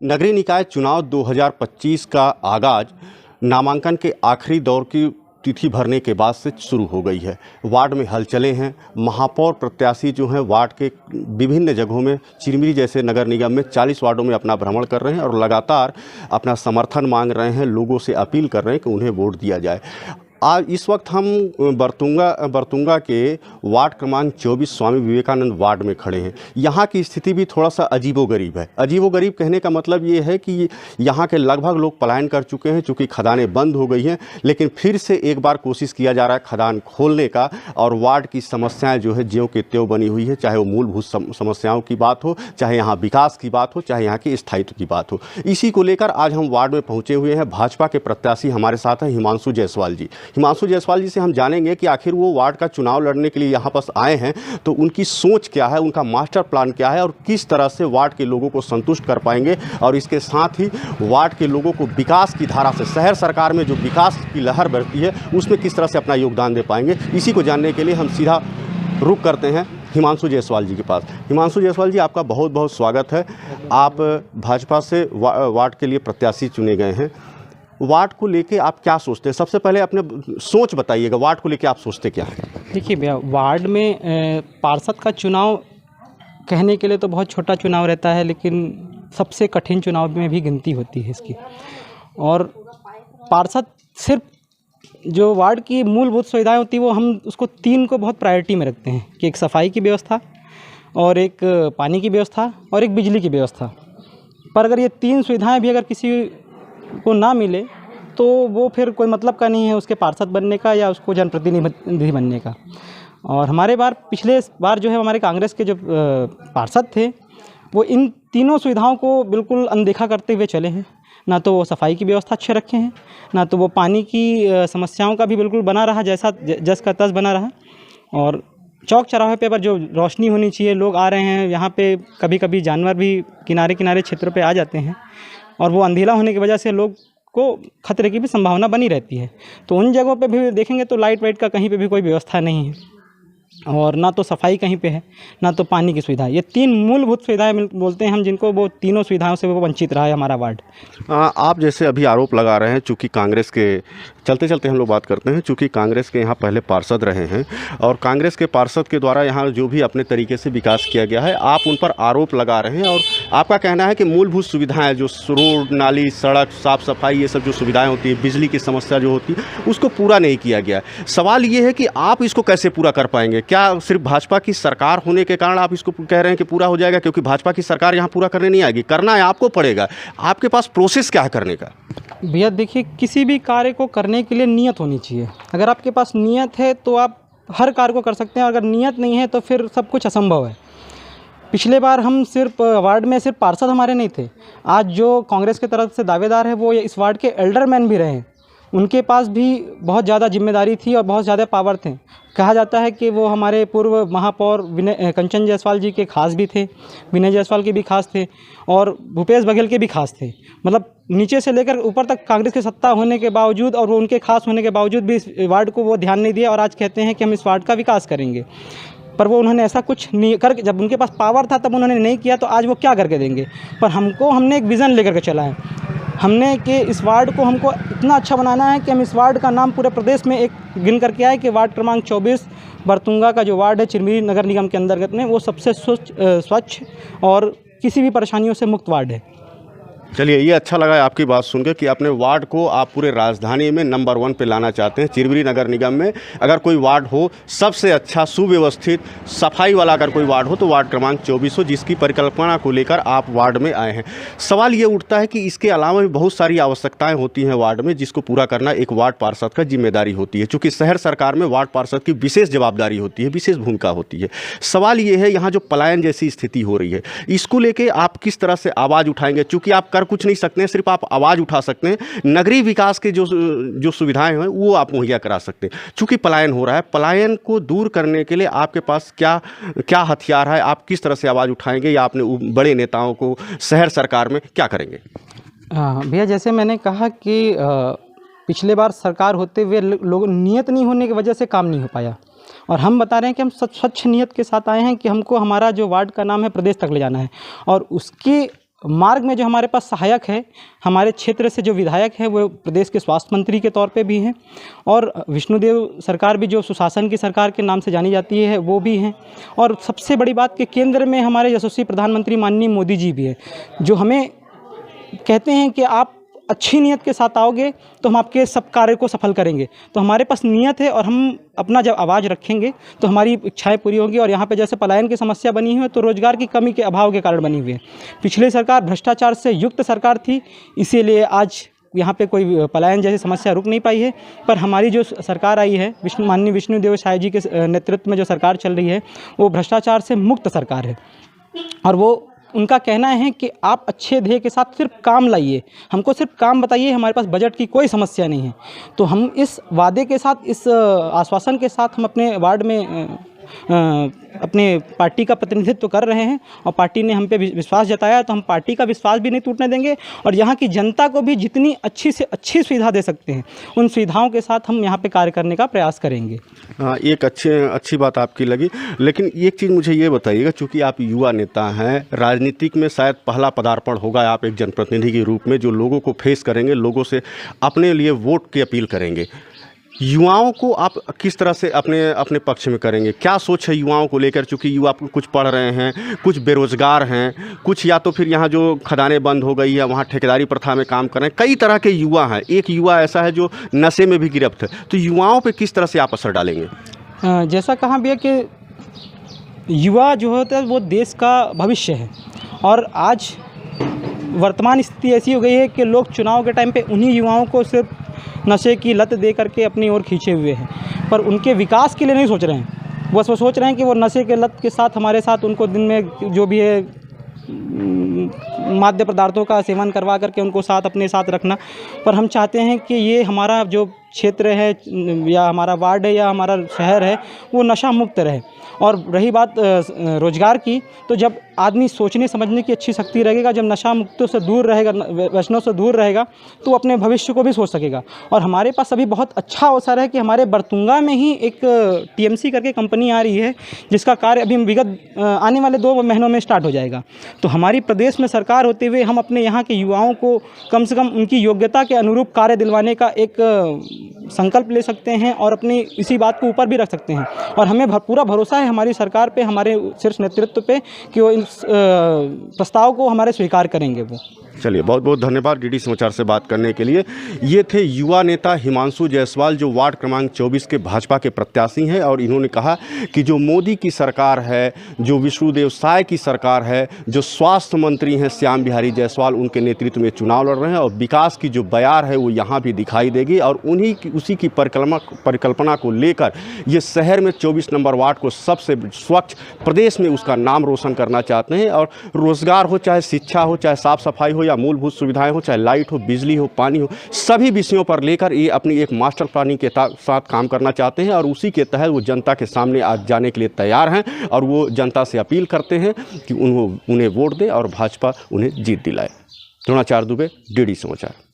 नगरीय निकाय चुनाव 2025 का आगाज नामांकन के आखिरी दौर की तिथि भरने के बाद से शुरू हो गई है। वार्ड में हलचलें हैं। महापौर प्रत्याशी जो हैं वार्ड के विभिन्न जगहों में चिरमिरी जैसे नगर निगम में 40 वार्डों में अपना भ्रमण कर रहे हैं और लगातार अपना समर्थन मांग रहे हैं, लोगों से अपील कर रहे हैं कि उन्हें वोट दिया जाए। आज इस वक्त हम बरतुंगा के वार्ड क्रमांक 24 स्वामी विवेकानंद वार्ड में खड़े हैं। यहाँ की स्थिति भी थोड़ा सा अजीबोगरीब है। अजीबोगरीब कहने का मतलब ये है कि यहाँ के लगभग लोग पलायन कर चुके हैं, चूँकि खदानें बंद हो गई हैं, लेकिन फिर से एक बार कोशिश किया जा रहा है खदान खोलने का। और वार्ड की समस्याएं जो है ज्यों के त्यों बनी हुई है, चाहे वो मूलभूत समस्याओं की बात हो, चाहे यहाँ विकास की बात हो, चाहे यहाँ की स्थायित्व की बात हो। इसी को लेकर आज हम वार्ड में पहुँचे हुए हैं। भाजपा के प्रत्याशी हमारे साथ हैं हिमांशु जायसवाल जी। हिमांशु जायसवाल जी से हम जानेंगे कि आखिर वो वार्ड का चुनाव लड़ने के लिए यहाँ पास आए हैं, तो उनकी सोच क्या है, उनका मास्टर प्लान क्या है और किस तरह से वार्ड के लोगों को संतुष्ट कर पाएंगे और इसके साथ ही वार्ड के लोगों को विकास की धारा से, शहर सरकार में जो विकास की लहर बढ़ती है उसमें किस तरह से अपना योगदान दे पाएंगे। इसी को जानने के लिए हम सीधा रुख करते हैं हिमांशु जायसवाल जी के पास। हिमांशु जायसवाल जी, आपका बहुत बहुत स्वागत है। आप भाजपा से वार्ड के लिए प्रत्याशी चुने गए हैं। वार्ड को लेके आप क्या सोचते हैं? सबसे पहले अपने सोच बताइएगा, वार्ड को लेके आप सोचते क्या हैं? देखिए भैया, वार्ड में पार्षद का चुनाव कहने के लिए तो बहुत छोटा चुनाव रहता है, लेकिन सबसे कठिन चुनाव में भी गिनती होती है इसकी। और पार्षद सिर्फ जो वार्ड की मूलभूत सुविधाएं होती है वो हम उसको 3 को बहुत प्रायोरिटी में रखते हैं कि एक सफाई की व्यवस्था और एक पानी की व्यवस्था और एक बिजली की व्यवस्था। पर अगर ये 3 सुविधाएँ भी अगर किसी को ना मिले तो वो फिर कोई मतलब का नहीं है उसके पार्षद बनने का या उसको जनप्रतिनिधि बनने का। और हमारे पिछले बार जो है हमारे कांग्रेस के जो पार्षद थे वो इन तीनों सुविधाओं को बिल्कुल अनदेखा करते हुए चले हैं। ना तो वो सफाई की व्यवस्था अच्छे रखे हैं, ना तो वो पानी की समस्याओं का भी बिल्कुल बना रहा जैसा जस का तस बना रहा। और चौक चौराहे पे पर जो रोशनी होनी चाहिए, लोग आ रहे हैं यहाँ पे, कभी कभी जानवर भी किनारे किनारे क्षेत्र पे आ जाते हैं और वो अंधेला होने की वजह से लोग को खतरे की भी संभावना बनी रहती है। तो उन जगहों पे भी देखेंगे तो लाइट वाइट का कहीं पे भी कोई व्यवस्था नहीं है और ना तो सफाई कहीं पे है, ना तो पानी की सुविधा। ये 3 मूलभूत सुविधाएं बोलते हैं हम जिनको, वो तीनों सुविधाओं से वो वंचित रहा है हमारा वार्ड। आप जैसे अभी आरोप लगा रहे हैं, चूँकि कांग्रेस के चलते चलते हम लोग बात करते हैं, चूँकि कांग्रेस के यहाँ पहले पार्षद रहे हैं और कांग्रेस के पार्षद के द्वारा यहाँ जो भी अपने तरीके से विकास किया गया है, आप उन पर आरोप लगा रहे हैं और आपका कहना है कि मूलभूत सुविधाएं जो रोड, नाली, सड़क, साफ सफाई, ये सब जो सुविधाएं होती है, बिजली की समस्या जो होती है, उसको पूरा नहीं किया गया। सवाल ये है कि आप इसको कैसे पूरा कर पाएंगे? क्या सिर्फ भाजपा की सरकार होने के कारण आप इसको कह रहे हैं कि पूरा हो जाएगा? क्योंकि भाजपा की सरकार यहाँ पूरा करने नहीं आएगी, करना है आपको पड़ेगा। आपके पास प्रोसेस क्या है करने का? भैया देखिए, किसी भी कार्य को करने के लिए नियत होनी चाहिए। अगर आपके पास नियत है तो आप हर कार्य को कर सकते हैं, अगर नियत नहीं है तो फिर सब कुछ असंभव है। पिछले बार हम सिर्फ वार्ड में सिर्फ पार्षद हमारे नहीं थे, आज जो कांग्रेस की तरफ से दावेदार है वो इस वार्ड के एल्डरमैन भी रहे हैं। उनके पास भी बहुत ज़्यादा जिम्मेदारी थी और बहुत ज़्यादा पावर थे। कहा जाता है कि वो हमारे पूर्व महापौर कंचन जायसवाल जी के खास भी थे, विनय जायसवाल के भी खास थे और भूपेश बघेल के भी खास थे। मतलब नीचे से लेकर ऊपर तक कांग्रेस की सत्ता होने के बावजूद और वो उनके खास होने के बावजूद भी इस वार्ड को वो ध्यान नहीं दिया और आज कहते हैं कि हम इस वार्ड का विकास करेंगे। पर वो उन्होंने ऐसा कुछ नहीं कर, जब उनके पास पावर था तब उन्होंने नहीं किया, तो आज वो क्या करके देंगे? पर हमने एक विज़न लेकर के चला है हमने कि इस वार्ड को हमको इतना अच्छा बनाना है कि हम इस वार्ड का नाम पूरे प्रदेश में एक गिन करके आए कि वार्ड क्रमांक 24 बरतुंगा का जो वार्ड है चिरमिरी नगर निगम के अंतर्गत में, वो सबसे स्वच्छ और किसी भी परेशानियों से मुक्त वार्ड है। चलिए, ये अच्छा लगा आपकी बात सुनकर कि अपने वार्ड को आप पूरे राजधानी में नंबर 1 पे लाना चाहते हैं। चिरमिरी नगर निगम में अगर कोई वार्ड हो सबसे अच्छा, सुव्यवस्थित, सफाई वाला अगर कोई वार्ड हो तो वार्ड क्रमांक 24 हो, जिसकी परिकल्पना को लेकर आप वार्ड में आए हैं। सवाल ये उठता है कि इसके अलावा भी बहुत सारी आवश्यकताएं होती हैं वार्ड में, जिसको पूरा करना एक वार्ड पार्षद का जिम्मेदारी होती है। चूँकि शहर सरकार में वार्ड पार्षद की विशेष जवाबदारी होती है, विशेष भूमिका होती है। सवाल ये है, यहाँ जो पलायन जैसी स्थिति हो रही है, इसको लेके आप किस तरह से आवाज़ उठाएंगे? चूँकि आप कर कुछ नहीं सकते हैं, सिर्फ आप आवाज़ उठा सकते हैं। नगरीय विकास के जो सुविधाएं हैं वो आप मुहैया करा सकते हैं। चूँकि पलायन हो रहा है, पलायन को दूर करने के लिए आपके पास क्या हथियार है? आप किस तरह से आवाज़ उठाएंगे या अपने बड़े नेताओं को शहर सरकार में क्या करेंगे? भैया, जैसे मैंने कहा कि पिछले बार सरकार होते हुए लोग नियत नहीं होने की वजह से काम नहीं हो पाया और हम बता रहे हैं कि हम स्वच्छ नियत के साथ आए हैं कि हमको हमारा जो वार्ड का नाम है प्रदेश तक ले जाना है और उसकी मार्ग में जो हमारे पास सहायक है, हमारे क्षेत्र से जो विधायक हैं वो प्रदेश के स्वास्थ्य मंत्री के तौर पे भी हैं, और विष्णुदेव सरकार भी जो सुशासन की सरकार के नाम से जानी जाती है वो भी हैं, और सबसे बड़ी बात कि केंद्र में हमारे यशस्वी प्रधानमंत्री माननीय मोदी जी भी हैं, जो हमें कहते हैं कि आप अच्छी नीयत के साथ आओगे तो हम आपके सब कार्य को सफल करेंगे। तो हमारे पास नीयत है, और हम अपना जब आवाज़ रखेंगे तो हमारी इच्छाएं पूरी होंगी। और यहाँ पे जैसे पलायन की समस्या बनी हुई है तो रोजगार की कमी के अभाव के कारण बनी हुई है। पिछली सरकार भ्रष्टाचार से युक्त सरकार थी, इसीलिए आज यहाँ पे कोई पलायन जैसी समस्या रुक नहीं पाई है। पर हमारी जो सरकार आई है, माननीय विष्णुदेव साय जी के नेतृत्व में जो सरकार चल रही है वो भ्रष्टाचार से मुक्त सरकार है। और वो उनका कहना है कि आप अच्छे ध्येय के साथ सिर्फ काम लाइए, हमको सिर्फ काम बताइए, हमारे पास बजट की कोई समस्या नहीं है। तो हम इस वादे के साथ, इस आश्वासन के साथ हम अपने वार्ड में अपने पार्टी का प्रतिनिधित्व कर रहे हैं, और पार्टी ने हम पे विश्वास जताया, तो हम पार्टी का विश्वास भी नहीं टूटने देंगे। और यहाँ की जनता को भी जितनी अच्छी से अच्छी सुविधा दे सकते हैं उन सुविधाओं के साथ हम यहाँ पे कार्य करने का प्रयास करेंगे। हाँ, एक अच्छी बात आपकी लगी, लेकिन एक चीज़ मुझे ये बताइएगा, चूँकि आप युवा नेता हैं, राजनीतिक में शायद पहला पदार्पण होगा आप एक जनप्रतिनिधि के रूप में, जो लोगों को फेस करेंगे, लोगों से अपने लिए वोट की अपील करेंगे। युवाओं को आप किस तरह से अपने पक्ष में करेंगे? क्या सोच है युवाओं को लेकर? चूँकि युवा कुछ पढ़ रहे हैं, कुछ बेरोजगार हैं, कुछ या तो फिर यहाँ जो खदानें बंद हो गई है वहाँ ठेकेदारी प्रथा में काम कर रहे हैं, कई तरह के युवा हैं। एक युवा ऐसा है जो नशे में भी गिरफ्त है, तो युवाओं पे किस तरह से आप असर डालेंगे? जैसा कहा भैया कि युवा जो होता है वो देश का भविष्य है, और आज वर्तमान स्थिति ऐसी हो गई है कि लोग चुनाव के टाइम पे उन्हीं युवाओं को सिर्फ नशे की लत दे करके अपनी ओर खींचे हुए हैं, पर उनके विकास के लिए नहीं सोच रहे हैं। बस वो सोच रहे हैं कि वो नशे के लत के साथ हमारे साथ उनको दिन में जो भी है मादक पदार्थों का सेवन करवा करके उनको साथ अपने साथ रखना। पर हम चाहते हैं कि ये हमारा जो क्षेत्र है, या हमारा वार्ड है, या हमारा शहर है, वो नशा मुक्त रहे। और रही बात रोजगार की, तो जब आदमी सोचने समझने की अच्छी शक्ति रहेगा, जब नशा मुक्तों से दूर रहेगा, व्यसनों से दूर रहेगा, तो अपने भविष्य को भी सोच सकेगा। और हमारे पास अभी बहुत अच्छा अवसर है कि हमारे बरतुंगा में ही एक TMC करके कंपनी आ रही है, जिसका कार्य अभी विगत आने वाले 2 महीनों में स्टार्ट हो जाएगा। तो हमारी प्रदेश में सरकार होते हुए हम अपने यहाँ के युवाओं को कम से कम उनकी योग्यता के अनुरूप कार्य दिलवाने का एक संकल्प ले सकते हैं, और अपनी इसी बात को ऊपर भी रख सकते हैं। और हमें पूरा भरोसा है हमारी सरकार पे, हमारे शीर्ष नेतृत्व पे, कि वो इस प्रस्ताव को हमारे स्वीकार करेंगे वो। चलिए, बहुत बहुत धन्यवाद DD समाचार से बात करने के लिए। ये थे युवा नेता हिमांशु जायसवाल, जो वार्ड क्रमांक 24 के भाजपा के प्रत्याशी हैं, और इन्होंने कहा कि जो मोदी की सरकार है, जो विष्णुदेव साय की सरकार है, जो स्वास्थ्य मंत्री हैं श्याम बिहारी जायसवाल, उनके नेतृत्व में चुनाव लड़ रहे हैं, और विकास की जो बयार है वो यहाँ भी दिखाई देगी। और उसी की परिकल्पना को लेकर ये शहर में 24 नंबर वार्ड को सबसे स्वच्छ प्रदेश में उसका नाम रोशन करना चाहते हैं। और रोजगार हो, चाहे शिक्षा हो, चाहे साफ सफाई हो, या मूलभूत सुविधाएं हो, चाहे लाइट हो, बिजली हो, पानी हो, सभी विषयों पर लेकर ये अपनी एक मास्टर प्लानिंग के साथ काम करना चाहते हैं। और उसी के तहत वो जनता के सामने आज जाने के लिए तैयार हैं, और वो जनता से अपील करते हैं कि उन्हें वोट दे और भाजपा उन्हें जीत दिलाए। द्रोणाचार्य दुबे, DD समाचार।